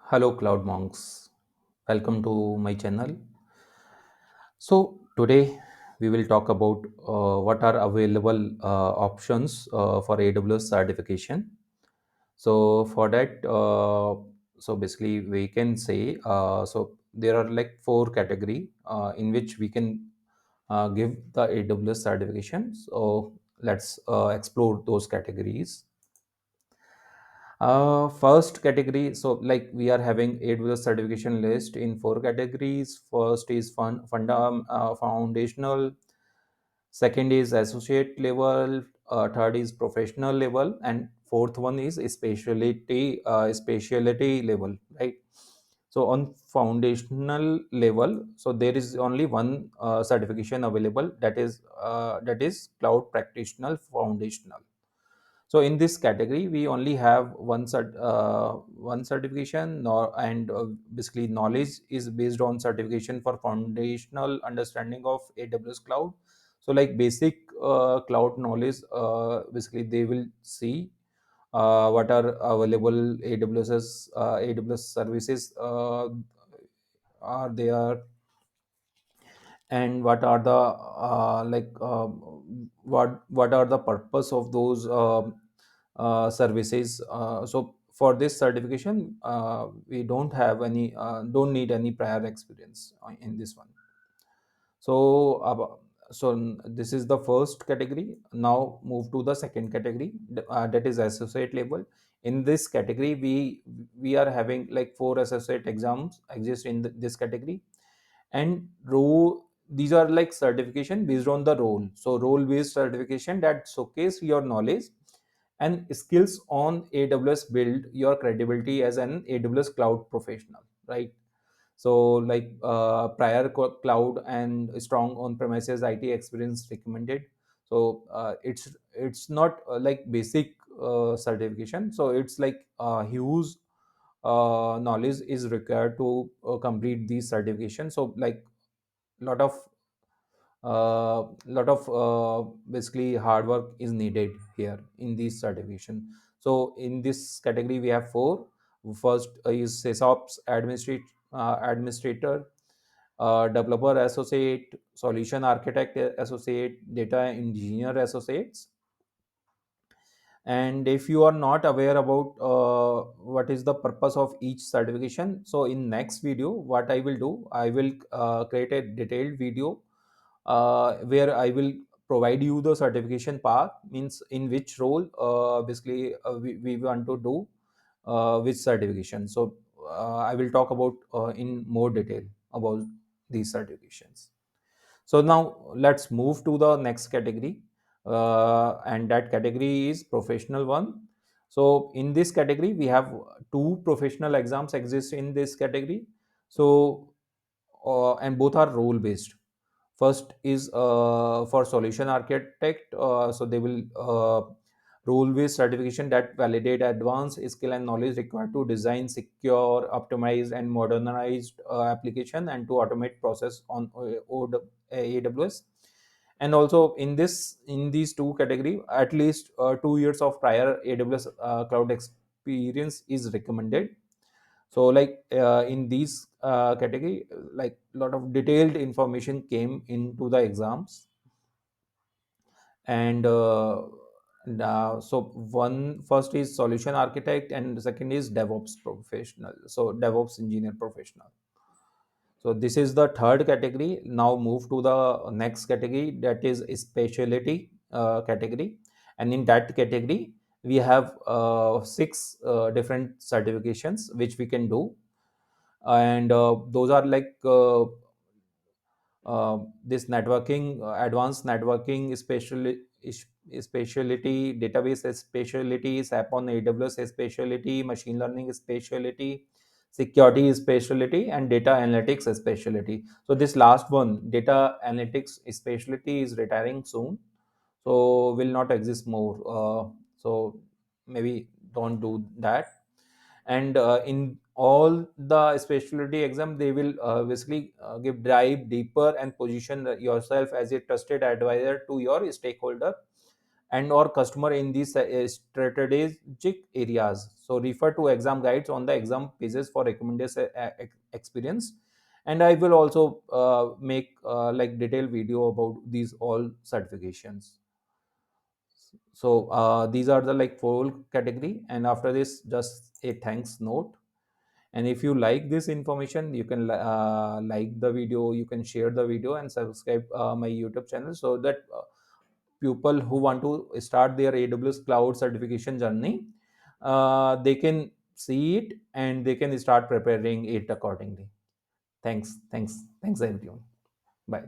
Hello, Cloud Monks. Welcome to my channel. So, today we will talk about what are available options for AWS certification. So, for that, so basically, we can say so there are like four category in which we can give the AWS certification. So, let's explore those categories. First category, so like we are having AWS certification list in four categories. First is foundational, second is associate level, third is professional level, and fourth one is specialty level, right? So on foundational level, so there is only one certification available, that is cloud practitioner foundational. So in this category, we only have one certification, and basically knowledge is based on certification for foundational understanding of AWS cloud. So like basic cloud knowledge, basically they will see what are available AWS services are there, and what are the what are the purpose of those services. So for this certification, we don't need any prior experience in this one. So this is the first category. Now move to the second category, that is associate level. In this category, we are having like four associate exams exist in this category, and these are like certification based on the role. So role based certification that showcase your knowledge and skills on AWS, build your credibility as an AWS cloud professional, right? So like prior cloud and strong on premises IT experience recommended. So it's not like basic certification, so it's like huge knowledge is required to complete these certifications. So like lot of basically hard work is needed here in this certification. So in this category we have four. First is SysOps administrator, developer associate, solution architect associate, data engineer associates. And if you are not aware about what is the purpose of each certification, so in next video what I will do, I will create a detailed video where I will provide you the certification path, means in which role we want to do which certification. So I will talk about in more detail about these certifications. So now let's move to the next category, and that category is professional one. So in this category, we have two professional exams exist in this category. So and both are role based. First is for solution architect. So they will role-based certification that validate advanced skill and knowledge required to design secure, optimized, and modernized application and to automate process on AWS. And also in these two category, at least 2 years of prior AWS cloud experience is recommended. So like in these category, like a lot of detailed information came into the exams. And so one first is solution architect and second is DevOps professional, so DevOps engineer professional. So this is the third category. Now move to the next category, that is specialty category. And in that category, we have six different certifications which we can do. And those are like this networking, advanced networking specialty, database specialty, SAP on AWS specialty, machine learning specialty, security specialty, and data analytics specialty. So this last one, data analytics specialty, is retiring soon, so will not exist more. So maybe don't do that. And in all the specialty exam, they will basically give dive deeper and position yourself as a trusted advisor to your stakeholder, and or customer in these strategic areas. So refer to exam guides on the exam pages for recommended experience. And I will also make like detailed video about these all certifications. So these are the like four category, and after this just a thanks note. And if you like this information, you can like the video, you can share the video, and subscribe my YouTube channel, so that people who want to start their AWS cloud certification journey, they can see it and they can start preparing it accordingly. Thanks everyone. Bye.